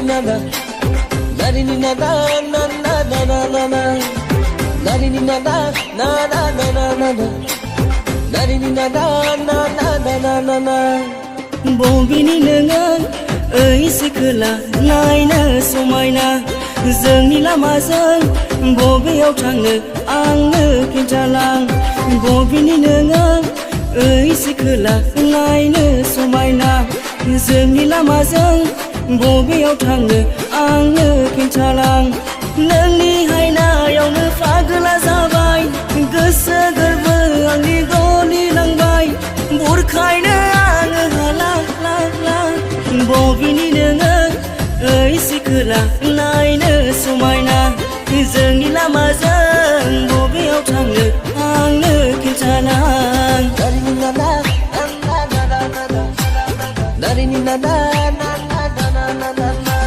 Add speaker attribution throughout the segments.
Speaker 1: na na, nari ni na na na na na na na na, nari ni na na na na na na na na, nari ni na na na na na na na na.
Speaker 2: Bobini nengah, sikela naina somaina, जोंनि लामाजों बबेयाव थांनो आंनो खिन्थालां बबेनि नोङो सिखोला नायनो समायना जोंनि लामाजों बबेयाव थांनो आंनो खिन्थालां नोंनि हायनायावनो फागोला जाबाय गोसो गोरबो आंनि गलि लांबाय बुरखायनो आङो हाला ला ला बबेनि नोङो सिखोला नायनो समायना जोंनि लामाजों बबेयाव थांनो आंनो खिन्थालां
Speaker 1: nari ni na na na na na na na na na.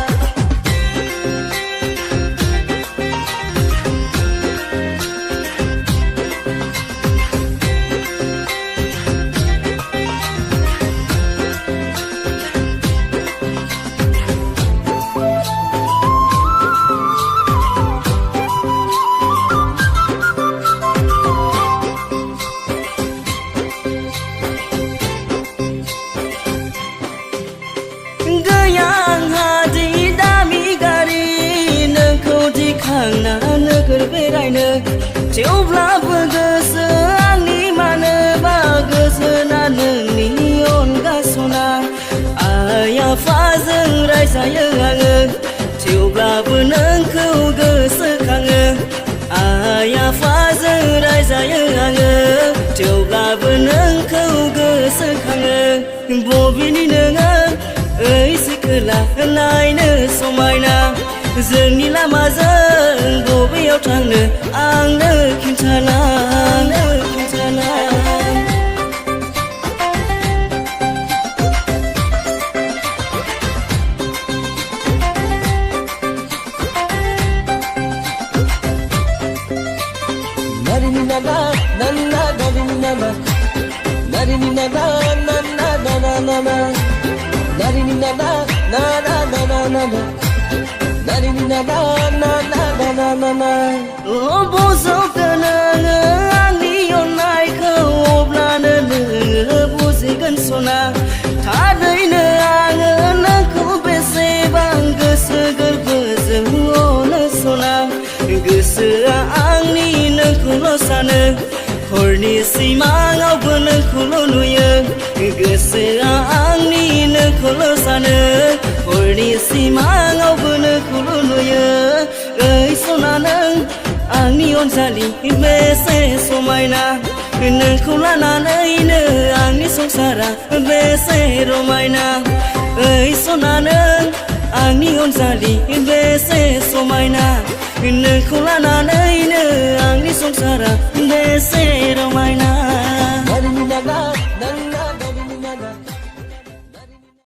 Speaker 2: नोगोर बेरायनो थेवब्लाबो गोसो आंनि मानोबा गोजोना नोंनि अनगा सना आइ आफाजों रायजायो आङो थेवब्लाबो नोंखौ गोसोखाङो आइ आफाजों रायजायो आङो थेवब्लाबो नोंखौ गोसोखाङो बबेनि नोङो सिखोला नायनो समायना जोंनि लामाजों बबेयाव थांनो आंनो खिन्थालां
Speaker 1: nari ni na na na na nari ni na na nari ni na na na na na na na na nari ni na na na na na na na na nari ni na na na na na na na na.
Speaker 2: बोजोगोन नोङो आंनि अननायखौ अब्लानो नोङो बुजिगोन सना थारैनो आङो नोंखौ बेसेबां गोसो गोरबोजों अनो सना गोसोआ आंनि नोंखौल' सानो हरनि सिमाङावबो नोंखौल' नुयो गोसोआ आंनि नोंखौल' सानो हरनि सिमाङावबो नोंखौल' नुयो सना नों आंनि अनजालि बेसे समायना नोंखौ लानानैनो आंनि संसारा बेसे रमायना सना नों आंनि अनजालि बेसे समायना नोंखौ लानानैनो आंनि संसारा बेसे रमायना